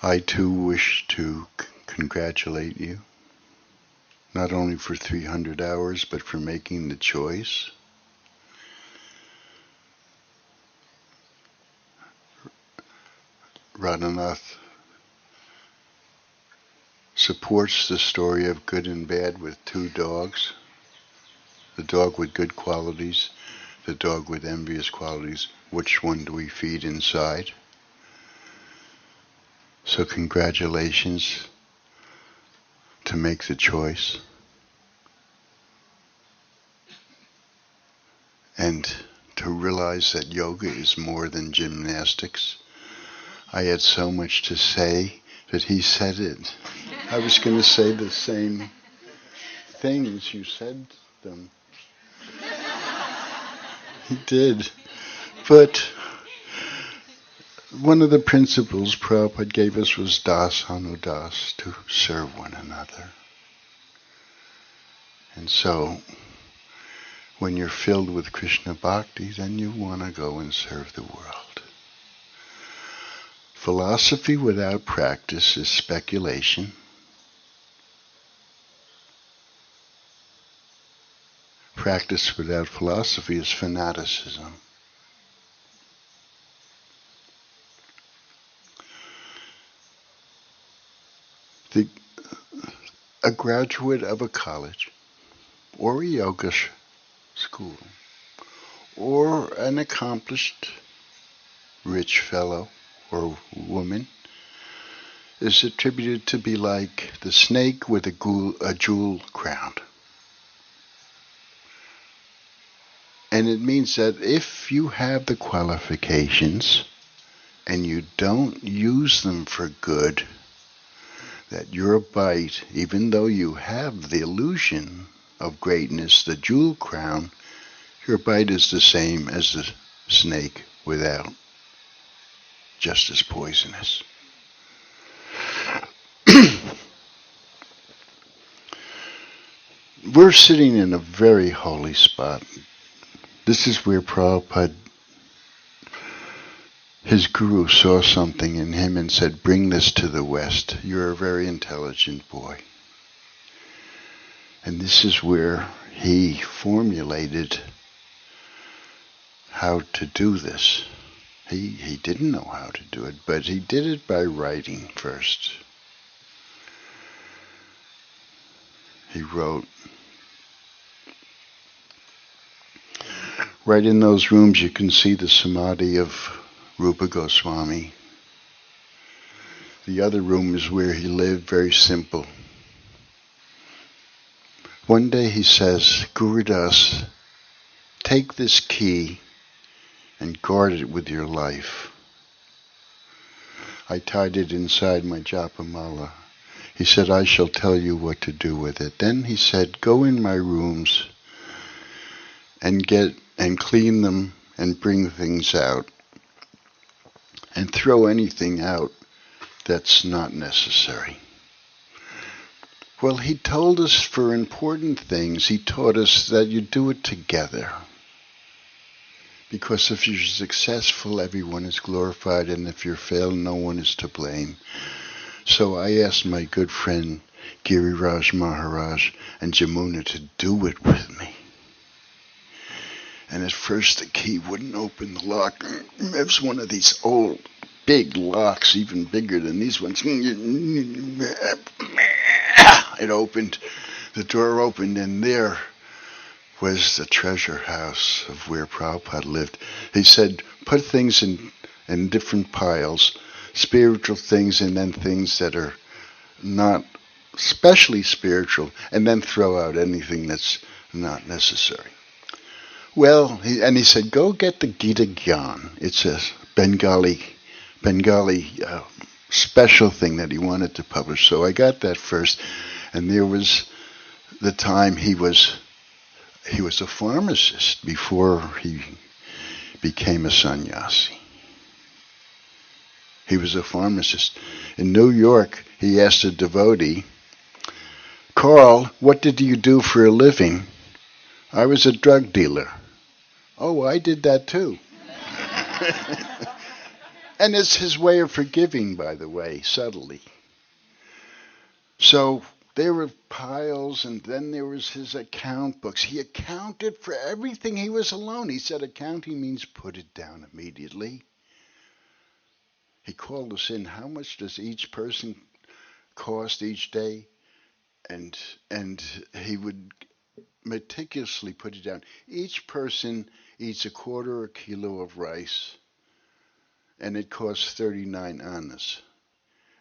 I too wish to congratulate you, not only for 300 hours, but for making the choice. Radhanath supports the story of good and bad with two dogs. The dog with good qualities, the dog with envious qualities. Which one do we feed inside? So congratulations to make the choice. And to realize that yoga is more than gymnastics. I had so much to say that he said it. I was going to say the same things you said them. He did. But one of the principles Prabhupada gave us was das anudas, to serve one another. And so, when you're filled with Krishna Bhakti, then you want to go and serve the world. Philosophy without practice is speculation. Practice without philosophy is fanaticism. A graduate of a college, or a yoga school, or an accomplished rich fellow or woman is attributed to be like the snake with a jewel crown. And it means that if you have the qualifications and you don't use them for good, that your bite, even though you have the illusion of greatness, the jewel crown, your bite is the same as the snake without, just as poisonous. We're sitting in a very holy spot. This is where Prabhupada, his guru, saw something in him and said, bring this to the West. You're a very intelligent boy. And this is where he formulated how to do this. He didn't know how to do it, but he did it by writing first. He wrote. Right in those rooms you can see the Samadhi of Rupa Goswami. The other room is where he lived, very simple. One day he says, Gurudas, take this key and guard it with your life. I tied it inside my japamala. He said, I shall tell you what to do with it. Then he said, go in my rooms and clean them and bring things out. And throw anything out that's not necessary. Well, he told us for important things, he taught us that you do it together. Because if you're successful, everyone is glorified, and if you fail, no one is to blame. So I asked my good friend Giriraj Maharaj and Jamuna to do it with me. And at first the key wouldn't open the lock. It was one of these old, big locks, even bigger than these ones. It opened, the door opened, and there was the treasure house of where Prabhupada lived. He said, put things in different piles, spiritual things and then things that are not especially spiritual, and then throw out anything that's not necessary. Well, he said, go get the Gita Gyan. It's a Bengali special thing that he wanted to publish. So I got that first, and there was the time he was a pharmacist before he became a sannyasi. He was a pharmacist. In New York, he asked a devotee, Carl, what did you do for a living? I was a drug dealer. Oh, I did that too. And it's his way of forgiving, by the way, subtly. So there were piles, and then there was his account books. He accounted for everything. He was alone. He said accounting means put it down immediately. He called us in. How much does each person cost each day? And he would meticulously put it down. Each person eats a quarter a kilo of rice, and it costs 39 annas.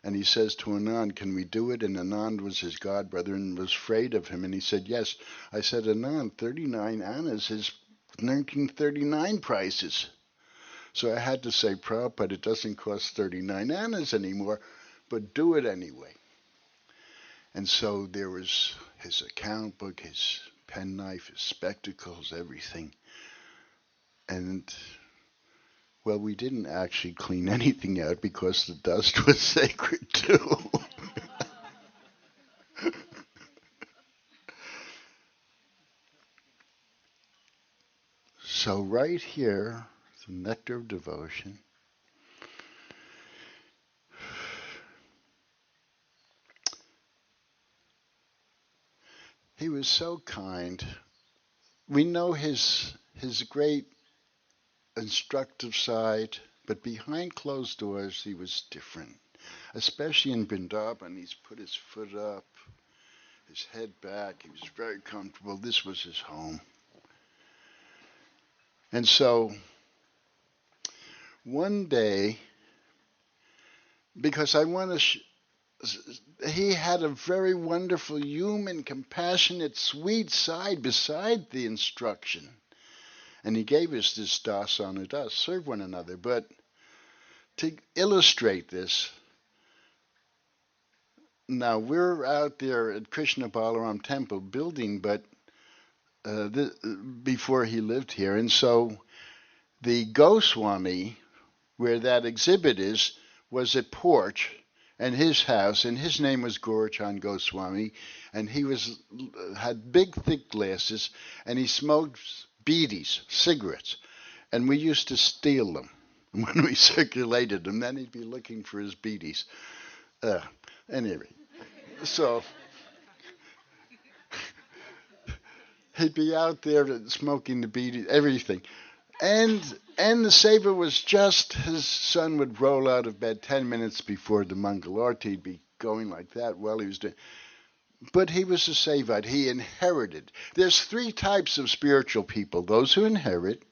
And he says to Anand, can we do it? And Anand was his god brother and was afraid of him. And he said, yes. I said, Anand, 39 annas is 1939 prices. So I had to say, Prabhupada, it doesn't cost 39 annas anymore, but do it anyway. And so there was his account book, his penknife, his spectacles, everything. And, well, we didn't actually clean anything out because the dust was sacred too. So right here, the nectar of devotion. He was so kind. We know his great instructive side, but behind closed doors he was different. Especially in Vrindavan, he's put his foot up, his head back. He was very comfortable. This was his home. And so one day, because I want to, he had a very wonderful, human, compassionate, sweet side beside the instruction. And he gave us this dasana das, serve one another. But to illustrate this, now we're out there at Krishna Balaram Temple building, but before he lived here. And so the Goswami, where that exhibit is, was a porch and his house, and his name was Gaurachan Goswami, and he had big, thick glasses, and he smoked beedies, cigarettes, and we used to steal them when we circulated them. Then he'd be looking for his beedies. Anyway, so he'd be out there smoking the beedies, everything. And the seva was just, his son would roll out of bed 10 minutes before the Mangal Arti. He'd be going like that while he was doing. But he was a Sevite. He inherited. There's three types of spiritual people: those who inherit,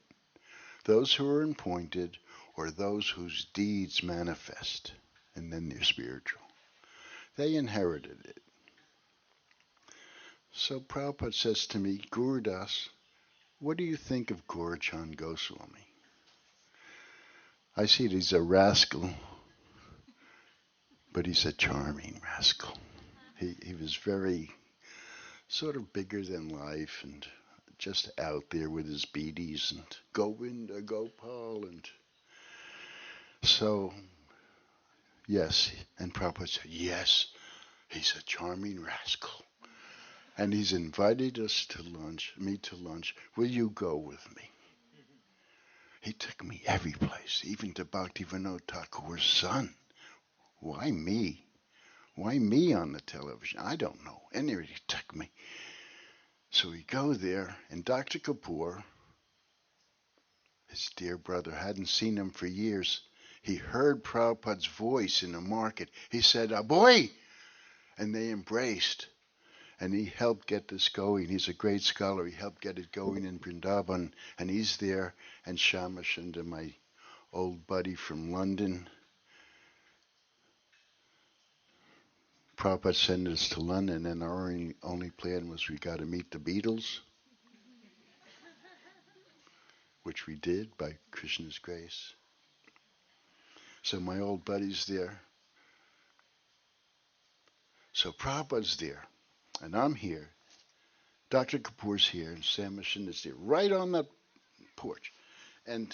those who are appointed, or those whose deeds manifest. And then they're spiritual. They inherited it. So Prabhupada says to me, Gurudas, what do you think of Gaurachan Goswami? I see that he's a rascal, but he's a charming rascal. He was very sort of bigger than life and just out there with his beedies and Govinda, Gopal. And so, yes. And Prabhupada said, yes, he's a charming rascal. And he's invited us to lunch, me to lunch. Will you go with me? He took me every place, even to Bhakti Vinod Thakur's son. Why me? Why me on the television? I don't know. Anyway, he took me. So we go there, and Dr. Kapoor, his dear brother, hadn't seen him for years. He heard Prabhupada's voice in the market. He said, Aboy! And they embraced. And he helped get this going. He's a great scholar. He helped get it going in Vrindavan. And he's there. And Shamashanda, my old buddy from London. Prabhupada sent us to London, and our only plan was we got to meet the Beatles, which we did by Krishna's grace. So my old buddy's there. So Prabhupada's there, and I'm here. Dr. Kapoor's here, and Sam Mishan is there, right on the porch. And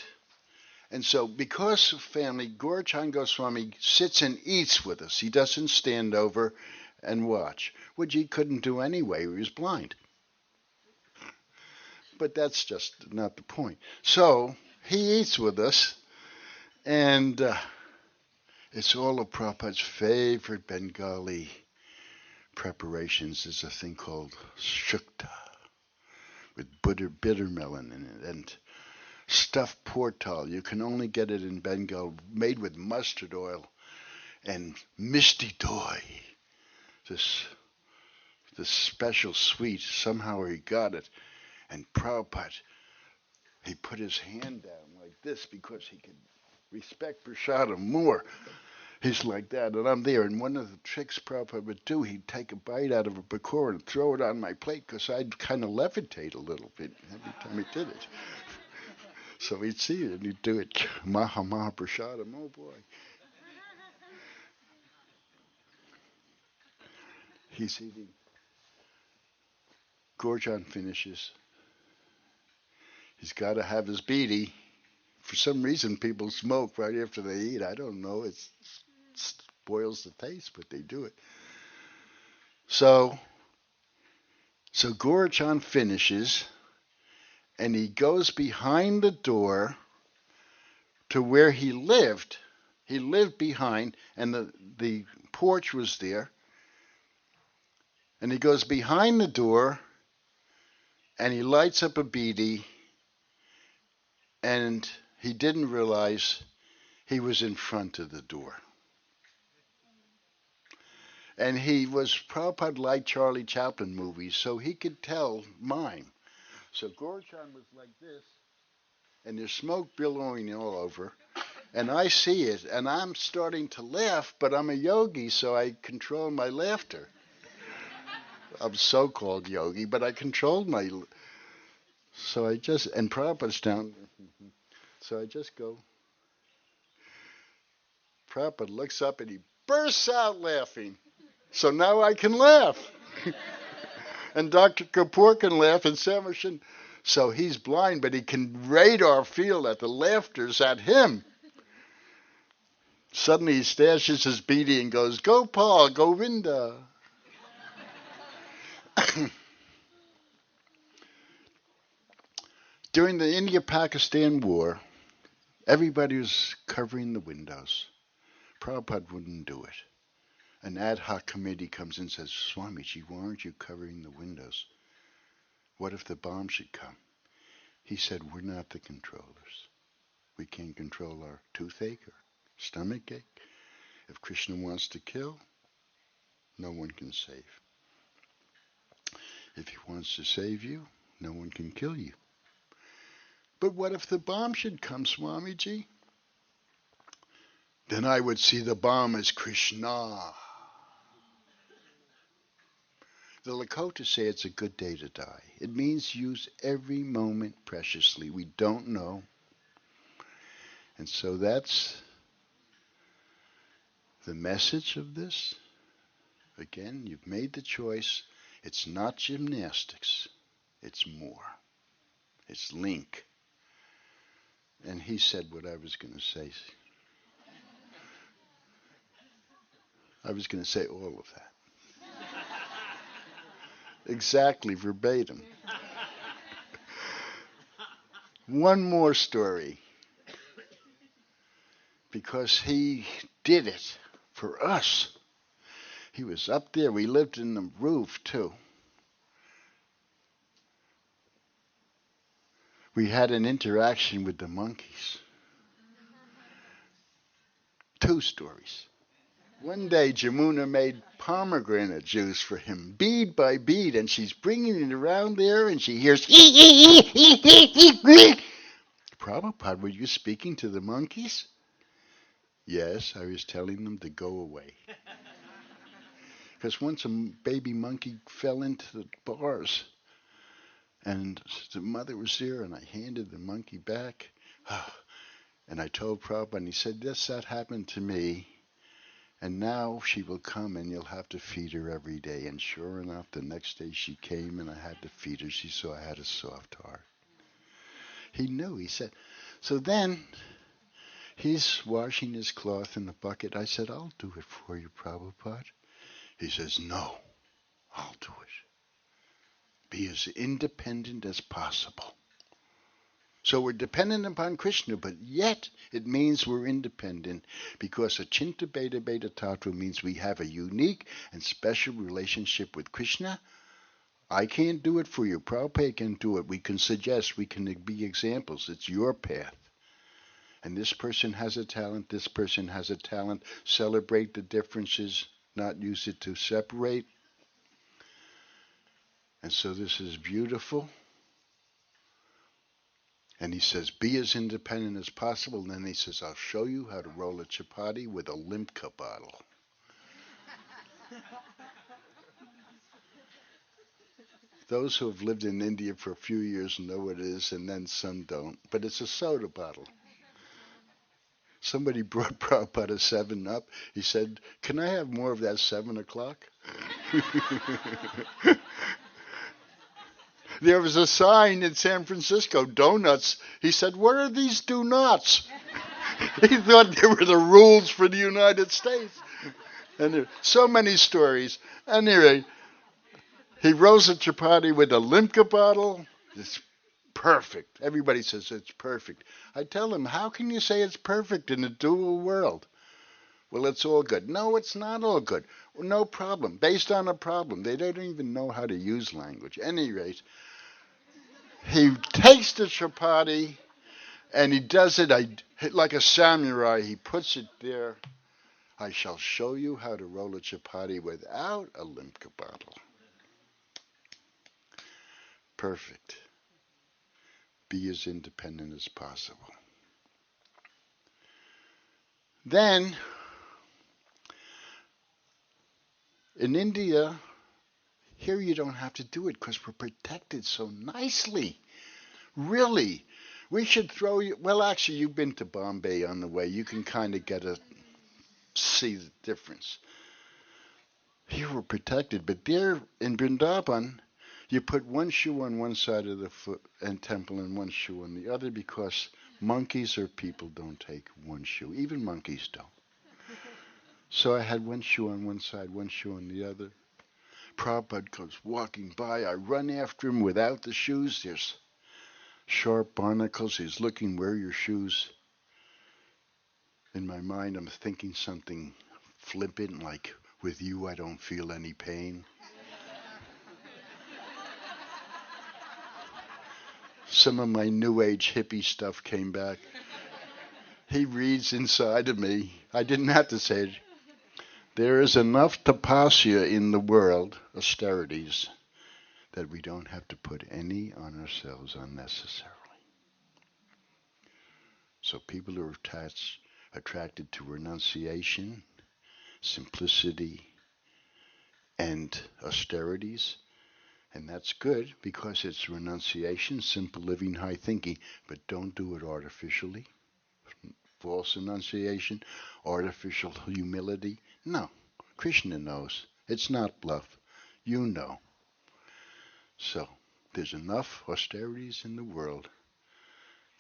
so because of family, Gaurachan Goswami sits and eats with us. He doesn't stand over and watch, which he couldn't do anyway. He was blind. But that's just not the point. So he eats with us, and It's all of Prabhupada's favorite Bengali preparations. Is a thing called shukta with bitter melon in it and stuffed portal. You can only get it in Bengal, made with mustard oil and misty doi. This special sweet. Somehow he got it, and Prabhupada, he put his hand down like this because he could respect Prashadam more. He's like that, and I'm there. And one of the tricks Prabhupada would do, he'd take a bite out of a pakora and throw it on my plate because I'd kind of levitate a little bit every time he did it. So he'd see it and he'd do it, Maha Prashadam, oh boy. He's eating. Gorjan finishes. He's got to have his beedi. For some reason, people smoke right after they eat. I don't know. It spoils the taste, but they do it. So Gorjan finishes, and he goes behind the door to where he lived. He lived behind, and the porch was there. And he goes behind the door, and he lights up a beedi, and he didn't realize he was in front of the door. And he was, Prabhupada liked Charlie Chaplin movies, so he could tell mime. So Gorjan was like this, and there's smoke billowing all over, and I see it, and I'm starting to laugh, but I'm a yogi, so I control my laughter. I'm so-called yogi, but I controlled my, so I just, and Prabhupada's down, so I just go. Prabhupada looks up and he bursts out laughing. So now I can laugh. And Dr. Kapoor can laugh and Samarson. So he's blind, but he can radar feel that the laughter's at him. Suddenly he stashes his beedi and goes, Gopal, Govinda. During the India-Pakistan war, everybody was covering the windows. Prabhupada wouldn't do it. An ad hoc committee comes in and says, Swamiji, why aren't you covering the windows? What if the bomb should come? He said, we're not the controllers. We can't control our toothache or stomach ache. If Krishna wants to kill, no one can save. If he wants to save you, no one can kill you. But what if the bomb should come, Swamiji? Then I would see the bomb as Krishna. The Lakota say it's a good day to die. It means use every moment preciously. We don't know. And so that's the message of this. Again, you've made the choice. It's not gymnastics. It's more. It's link. And he said what I was going to say. I was going to say all of that. Exactly verbatim. One more story. Because he did it for us. He was up there. We lived in the roof, too. We had an interaction with the monkeys. 2 stories. One day, Jamuna made pomegranate juice for him, bead by bead, and she's bringing it around there, and she hears, Prabhupada, were you speaking to the monkeys? Yes, I was telling them to go away. Because once a baby monkey fell into the bars, and the mother was there, and I handed the monkey back, and I told Prabhupada, and he said, yes, that happened to me. And now she will come and you'll have to feed her every day. And sure enough, the next day she came and I had to feed her. She saw I had a soft heart. He knew. He said, so then he's washing his cloth in the bucket. I said, I'll do it for you, Prabhupada. He says, no, I'll do it. Be as independent as possible. So we're dependent upon Krishna, but yet it means we're independent because Achinta Beta Beta Tattva means we have a unique and special relationship with Krishna. I can't do it for you. Prabhupada can do it. We can suggest, we can be examples. It's your path. And this person has a talent, this person has a talent. Celebrate the differences, not use it to separate. And so this is beautiful. And he says, be as independent as possible. And then he says, I'll show you how to roll a chapati with a Limca bottle. Those who have lived in India for a few years know what it is, and then some don't. But it's a soda bottle. Somebody brought Prabhupada 7-Up. He said, can I have more of that 7 o'clock? There was a sign in San Francisco, donuts. He said, what are these do-nots? He thought they were the rules for the United States. And there so many stories. Anyway, he rolls a chapati with a Limca bottle. It's perfect. Everybody says it's perfect. I tell him, how can you say it's perfect in a dual world? Well, it's all good. No, it's not all good. No problem. Based on a problem. They don't even know how to use language. At any rate, he takes the chapati and he does it like a samurai. He puts it there. I shall show you how to roll a chapati without a Limca bottle. Perfect. Be as independent as possible. Then, in India, here you don't have to do it because we're protected so nicely. Really. We should throw you. Well, actually, you've been to Bombay on the way. You can kind of see the difference. Here we're protected, but there in Vrindavan, you put one shoe on one side of the foot and temple and one shoe on the other because monkeys or people don't take one shoe. Even monkeys don't. So I had one shoe on one side, one shoe on the other. Prabhupada goes walking by. I run after him without the shoes. There's sharp barnacles. He's looking, where are your shoes? In my mind, I'm thinking something flippant like, with you I don't feel any pain. Some of my new age hippie stuff came back. He reads inside of me. I didn't have to say it. There is enough tapasya in the world, austerities, that we don't have to put any on ourselves unnecessarily. So people are attracted to renunciation, simplicity, and austerities. And that's good because it's renunciation, simple living, high thinking, but don't do it artificially. False renunciation, artificial humility. No, Krishna knows. It's not bluff. You know. So there's enough austerities in the world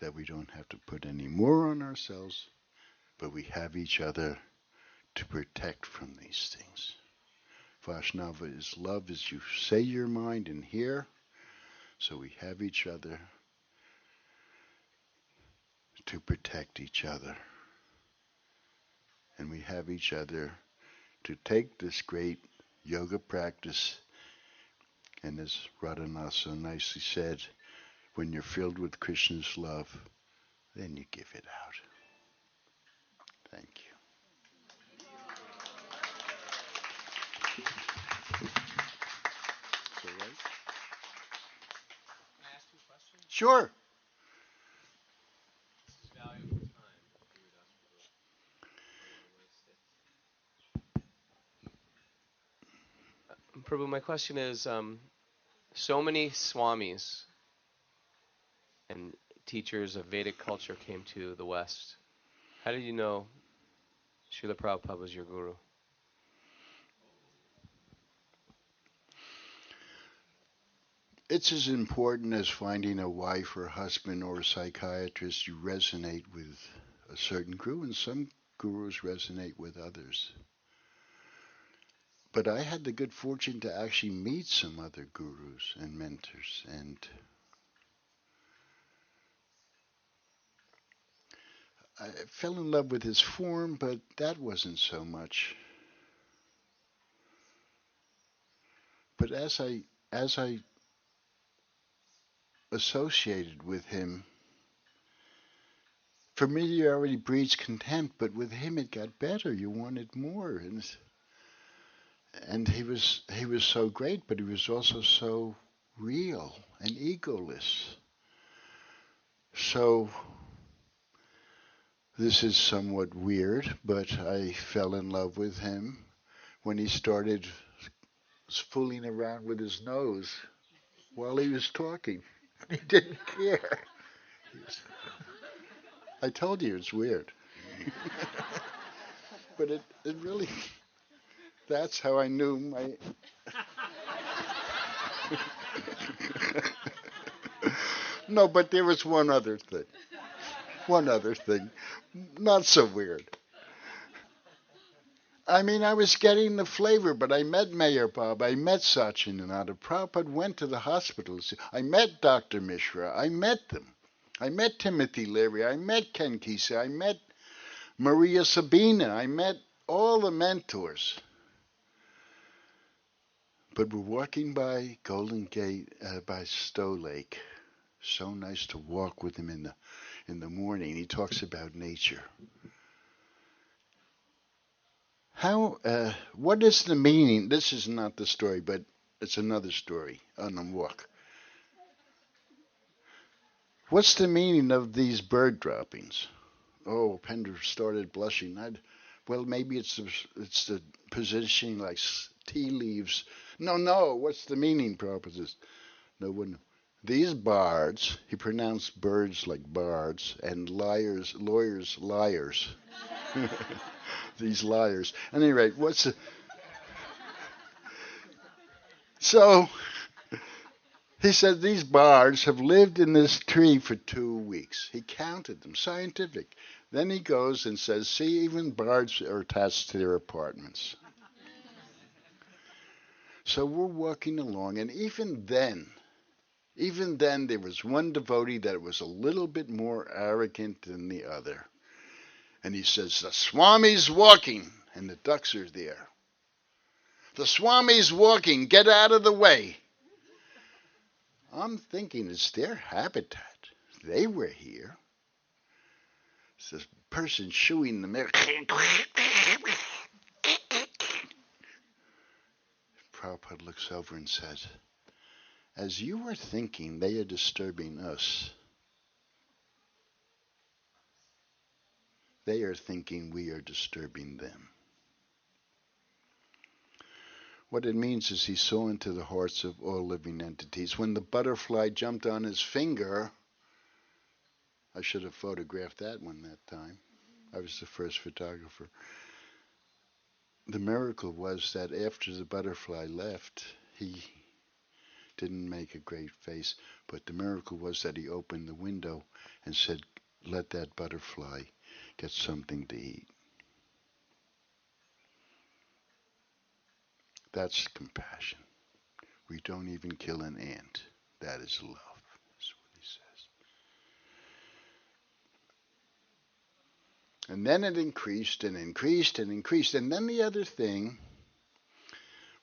that we don't have to put any more on ourselves, but we have each other to protect from these things. Vaishnava is love as you say your mind and hear. So we have each other to protect each other. And we have each other to take this great yoga practice. And as Radhanath so nicely said, when you're filled with Krishna's love, then you give it out. Thank you. So, right? Can I ask you a question? Sure. This is valuable time, Gurudas Prabhu. Where do I sit? Prabhu, my question is, so many swamis and teachers of Vedic culture came to the West. How did you know Srila Prabhupada was your guru? It's as important as finding a wife or husband or a psychiatrist. You resonate with a certain guru, and some gurus resonate with others. But I had the good fortune to actually meet some other gurus and mentors, and I fell in love with his form, but that wasn't so much. But as I associated with him, familiarity breeds contempt, but with him it got better. You wanted more, and he was so great, but he was also so real and egoless. So this is somewhat weird, but I fell in love with him when he started fooling around with his nose while he was talking. He didn't care. I told you it's weird. But it really, that's how I knew my. No, but there was one other thing. One other thing. Not so weird. I mean, I was getting the flavor, but I met Mayor Bob, I met Sachinananda. Prabhupada went to the hospitals. I met Dr. Mishra. I met them. I met Timothy Leary. I met Ken Kesey. I met Maria Sabina. I met all the mentors. But we're walking by Golden Gate, by Stowe Lake. So nice to walk with him in the morning. He talks about nature. What is the meaning? This is not the story, but it's another story on the walk. What's the meaning of these bird droppings? Oh, Pender started blushing. Well, maybe it's the positioning like tea leaves. No. What's the meaning? Prabhupada? No one. These bards, he pronounced birds like bards, and lawyers, liars. These liars. At any rate, so he said these bards have lived in this tree for 2 weeks. He counted them, scientific. Then he goes and says, see, even bards are attached to their apartments. So we're walking along, and even then, there was one devotee that was a little bit more arrogant than the other. And he says, the Swami's walking, and the ducks are there. The Swami's walking, get out of the way. I'm thinking it's their habitat. They were here. It's this person chewing the mirror. Prabhupada looks over and says, as you are thinking they are disturbing us, they are thinking we are disturbing them. What it means is he saw into the hearts of all living entities. When the butterfly jumped on his finger, I should have photographed that one that time. I was the first photographer. The miracle was that after the butterfly left, he didn't make a great face, but the miracle was that he opened the window and said, let that butterfly get something to eat. That's compassion. We don't even kill an ant. That is love. That's what he says. And then it increased and increased and increased. And then the other thing,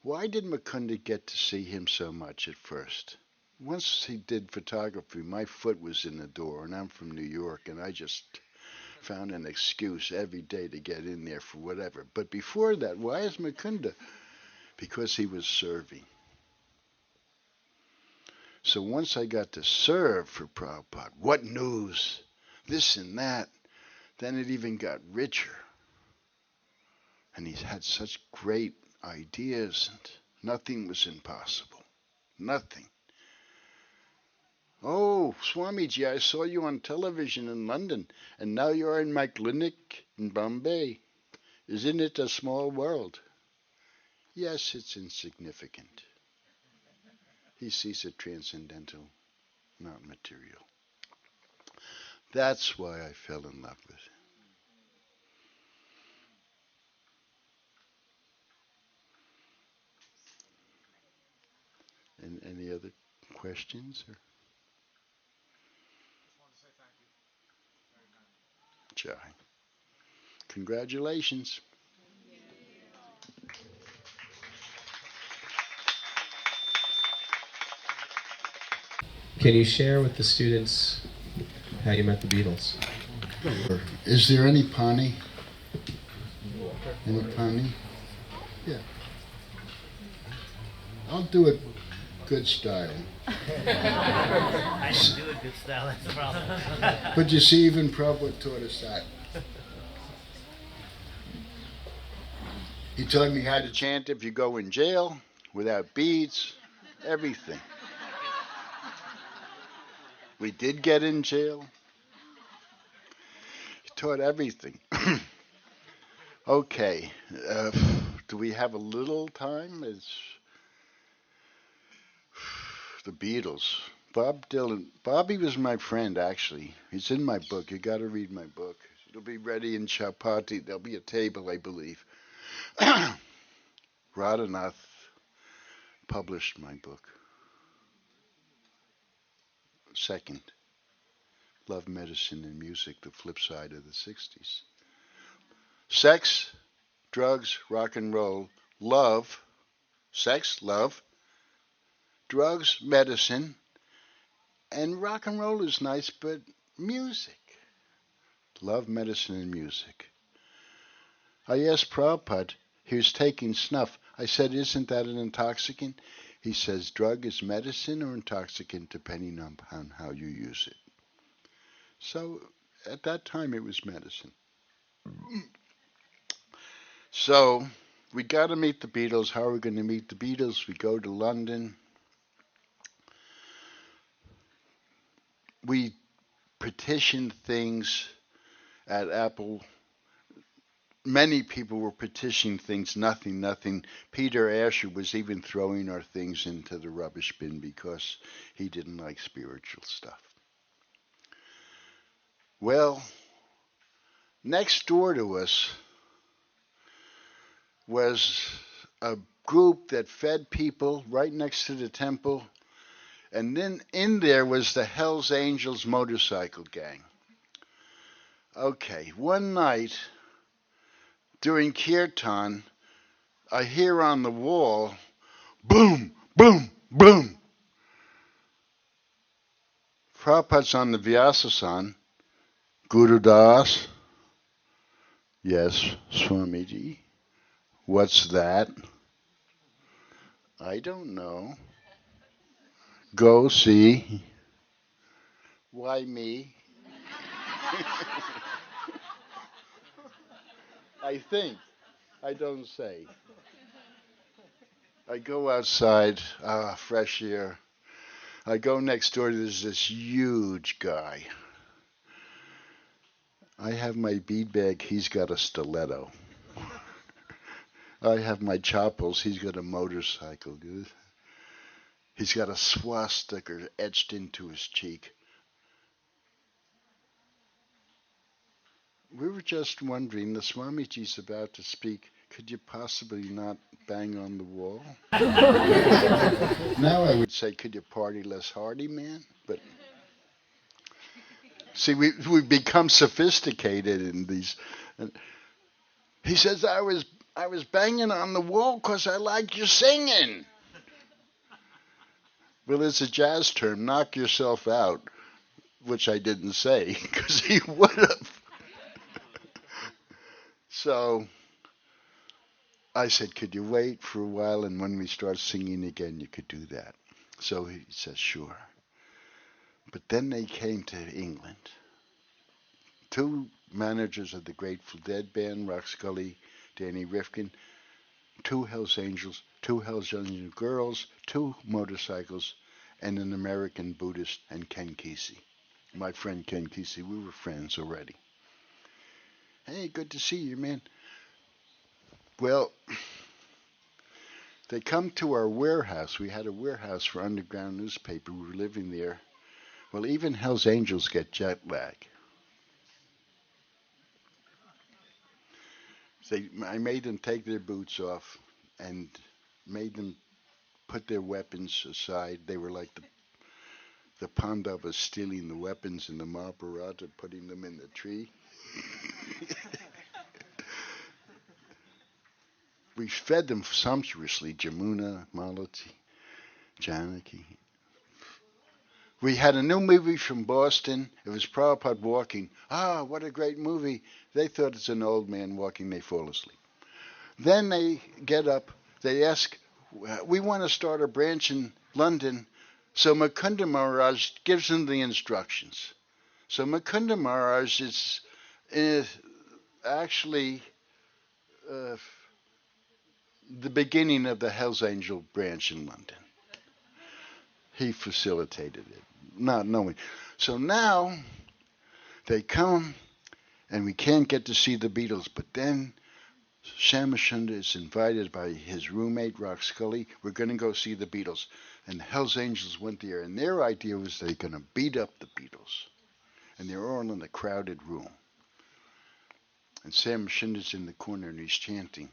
why did Mukunda get to see him so much at first? Once he did photography, my foot was in the door, and I'm from New York, and I just found an excuse every day to get in there for whatever. But before that, why is Mukunda? Because he was serving. So once I got to serve for Prabhupada, what news? This and that. Then it even got richer. And he had such great ideas, and nothing was impossible. Nothing. Oh, Swamiji, I saw you on television in London, and now you're in my clinic in Bombay. Isn't it a small world? Yes, it's insignificant. He sees it transcendental, not material. That's why I fell in love with it. And any other questions? Or? shy. Congratulations. Can you share with the students how you met the Beatles? Is there any pani? Any pani? Yeah. I'll do it good style. I didn't do a good style, that's the problem. But you see, even Prabhupada taught us that. He taught me how to chant if you go in jail, without beads, everything. We did get in jail. He taught everything. Okay, do we have a little time? It's the Beatles. Bob Dylan. Bobby was my friend, actually. He's in my book. You got to read my book. It'll be ready in Chapati. There'll be a table, I believe. Radhanath published my book. Second, Love, Medicine, and Music, the flip side of the 60s. Sex, drugs, rock and roll, love, sex, love, drugs, medicine, and rock and roll is nice, but music. Love, medicine, and music. I asked Prabhupada, he was taking snuff. I said, isn't that an intoxicant? He says, drug is medicine or intoxicant depending on how you use it. So at that time it was medicine. So we got to meet the Beatles. How are we going to meet the Beatles? We go to London. We petitioned things at Apple. Many people were petitioning things, nothing. Peter Asher was even throwing our things into the rubbish bin because he didn't like spiritual stuff. Well, next door to us was a group that fed people right next to the temple, and then in there was the Hells Angels motorcycle gang. Okay, one night during kirtan, I hear on the wall, boom, boom, boom. Prabhupada's on the Vyasasan. Gurudas. Yes, Swamiji. What's that? I don't know. Go see. Why me? I think. I don't say. I go outside, fresh air. I go next door, there's this huge guy. I have my bead bag, he's got a stiletto. I have my chappals, he's got a motorcycle. He's got a swastika etched into his cheek. We were just wondering, the Swamiji's about to speak. Could you possibly not bang on the wall? Now I would say, could you party less hardy, man? But see, we've become sophisticated in these. He says, I was banging on the wall because I like your singing. Well, it's a jazz term, knock yourself out, which I didn't say because he would have. So I said, could you wait for a while, and when we start singing again, you could do that. So he says, sure. But then they came to England. Two managers of the Grateful Dead band, Rock Scully, Danny Rifkin, two Hells Angels, two Hells Angel girls, two motorcycles, and an American Buddhist, and Ken Kesey. My friend Ken Kesey, we were friends already. Hey, good to see you, man. Well, they come to our warehouse. We had a warehouse for underground newspaper. We were living there. Well, even Hells Angels get jet lag. I made them take their boots off and made them put their weapons aside. They were like the Pandavas stealing the weapons in the Mahabharata, putting them in the tree. We fed them sumptuously, Jamuna, Malati, Janaki. We had a new movie from Boston. It was Prabhupada walking. Ah, what a great movie. They thought it's an old man walking. They fall asleep. Then they get up. They ask, we want to start a branch in London. So Mukunda Maharaj gives them the instructions. So Mukunda Maharaj is actually uh, the beginning of the Hells Angel branch in London. He facilitated it, not knowing. So now they come, and we can't get to see the Beatles. But then Shamashunda is invited by his roommate, Rock Scully. We're going to go see the Beatles. And the Hells Angels went there, and their idea was they're going to beat up the Beatles. And they're all in a crowded room. And Shamashunda's in the corner, and he's chanting.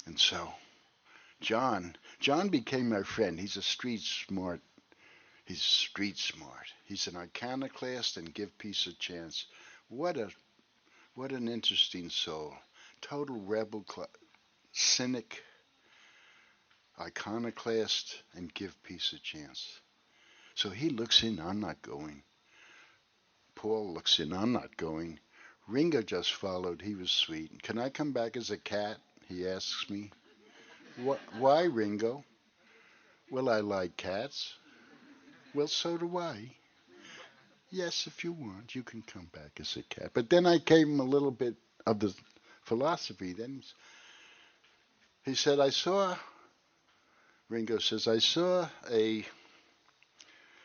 And so John became my friend. He's street smart. He's an iconoclast and give peace a chance. What an interesting soul. Total rebel, cynic, iconoclast, and give peace a chance. So he looks in, I'm not going. Paul looks in, I'm not going. Ringo just followed, he was sweet. Can I come back as a cat? He asks me. Why, Ringo? Well, I like cats. Well, so do I. Yes, if you want, you can come back as a cat. But then I gave him a little bit of the philosophy. Then he said, Ringo says, I saw a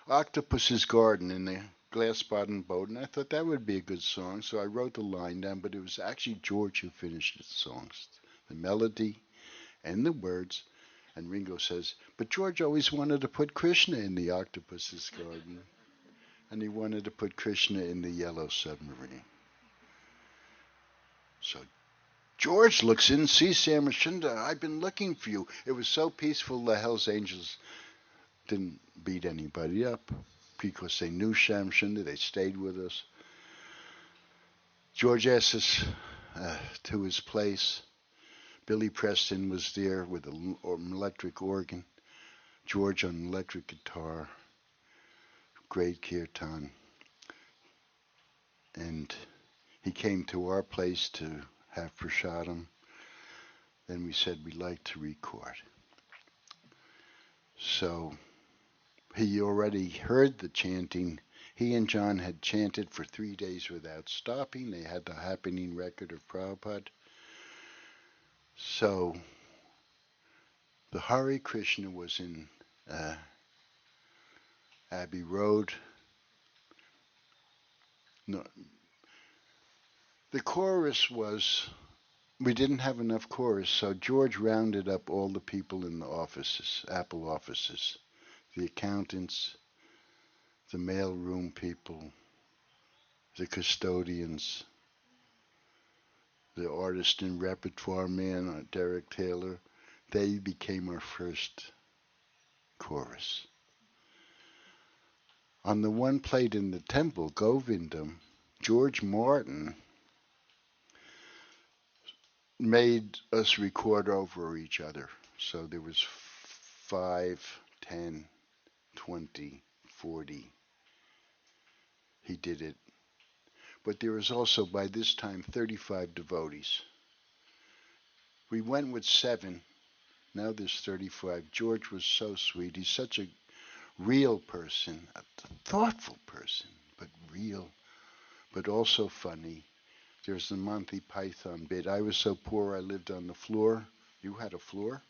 octopus's garden in the glass bottom boat, and I thought that would be a good song. So I wrote the line down, but it was actually George who finished the songs, the melody and the words. And Ringo says, but George always wanted to put Krishna in the octopus's garden. And he wanted to put Krishna in the yellow submarine. So George looks in, sees Samashunda. I've been looking for you. It was so peaceful, the Hells Angels didn't beat anybody up because they knew Samashunda. They stayed with us. George asked us to his place. Billy Preston was there with an electric organ. George on electric guitar. Great kirtan. And he came to our place to have prasadam. Then we said we'd like to record. So he already heard the chanting. He and John had chanted for 3 days without stopping. They had the happening record of Prabhupada. So the Hare Krishna was in Abbey Road. No, the chorus was, we didn't have enough chorus, so George rounded up all the people in the offices, Apple offices, the accountants, the mailroom people, the custodians, the artist and repertoire man, Derek Taylor. They became our first chorus. On the one played in the temple, Govindam, George Martin made us record over each other. So there was 5, 10, 20, 40. He did it. But there was also, by this time, 35 devotees. We went with 7. Now there's 35. George was so sweet. He's such a real person, a thoughtful person, but real, but also funny. There's the Monty Python bit. I was so poor I lived on the floor. You had a floor?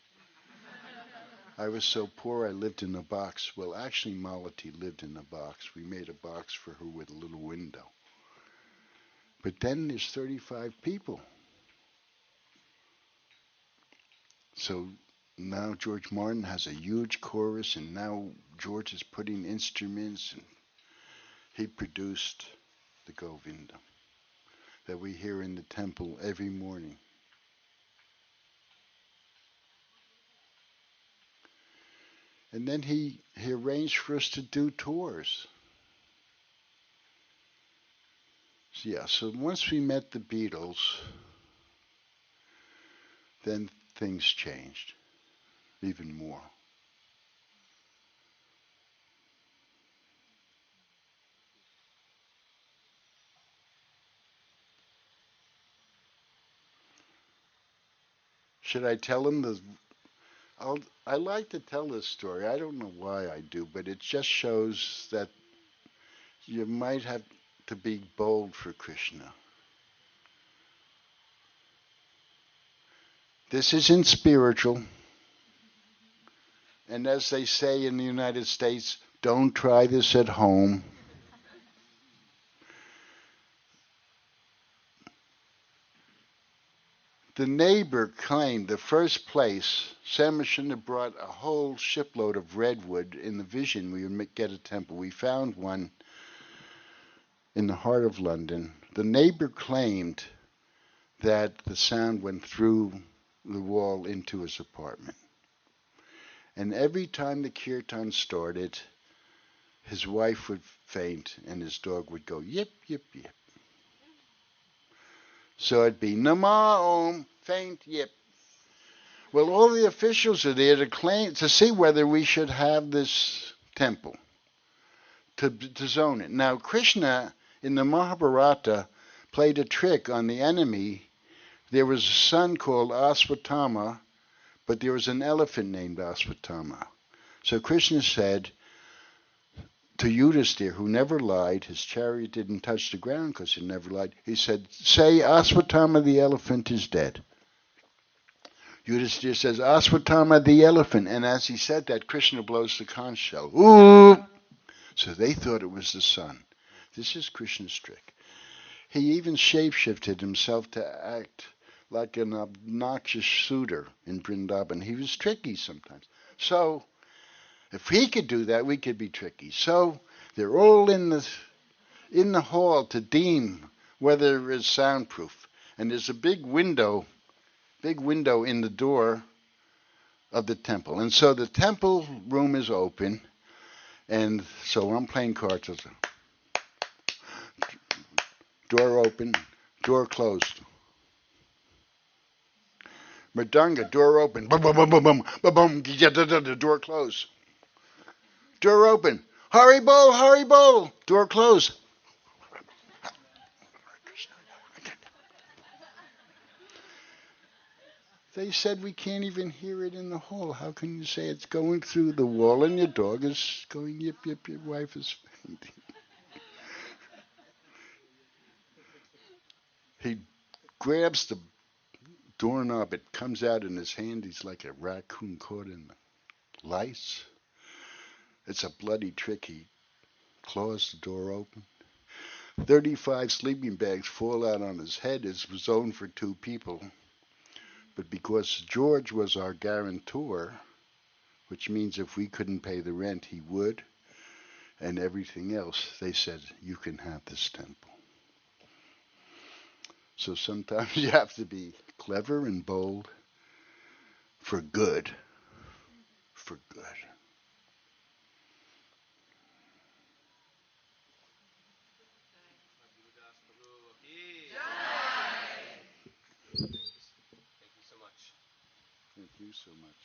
I was so poor I lived in a box. Well, actually, Malati lived in a box. We made a box for her with a little window. But then there's 35 people. So now George Martin has a huge chorus, and now George is putting instruments, and he produced the Govinda that we hear in the temple every morning. And then he arranged for us to do tours. yeah, so once we met the Beatles, then things changed even more. Should I tell him the? I like to tell this story. I don't know why I do, but it just shows that you might have to be bold for Krishna. This isn't spiritual. And as they say in the United States, don't try this at home. The neighbor claimed the first place, Samarkand had brought a whole shipload of redwood in the vision we would get a temple. We found one in the heart of London. The neighbor claimed that the sound went through the wall into his apartment. And every time the kirtan started, his wife would faint and his dog would go yip, yip, yip. So it'd be Nama Om, faint, yip. Well, all the officials are there to see whether we should have this temple, to zone it. Now, Krishna in the Mahabharata played a trick on the enemy. There was a son called Aswatthama, but there was an elephant named Aswatthama. So Krishna said to Yudhisthira, who never lied, his chariot didn't touch the ground because he never lied. He said, say Aswatthama the elephant is dead. Yudhisthira says, Aswatthama the elephant. And as he said that, Krishna blows the conch shell. Ooh! So they thought it was the sun. This is Krishna's trick. He even shape-shifted himself to act like an obnoxious suitor in Vrindavan. He was tricky sometimes. So if he could do that, we could be tricky. So they're all in the hall to deem whether it's soundproof. And there's a big window in the door of the temple. And so the temple room is open. And so I'm playing cards. Door open, door closed. Mridanga, door open. Boom, boom, boom, boom, boom, boom, boom. The door closed. Door open. Hurry, bowl. Door closed. They said we can't even hear it in the hall. How can you say it's going through the wall and your dog is going yip, yip, your wife is fainting? He grabs the doorknob. It comes out in his hand. He's like a raccoon caught in the lice. It's a bloody trick. He claws the door open. 35 sleeping bags fall out on his head. It was zoned for 2 people. But because George was our guarantor, which means if we couldn't pay the rent, he would, and everything else, they said, you can have this temple. So sometimes you have to be clever and bold for good. For good. Gurudas Prabhu ki. Thank you so much. Thank you so much.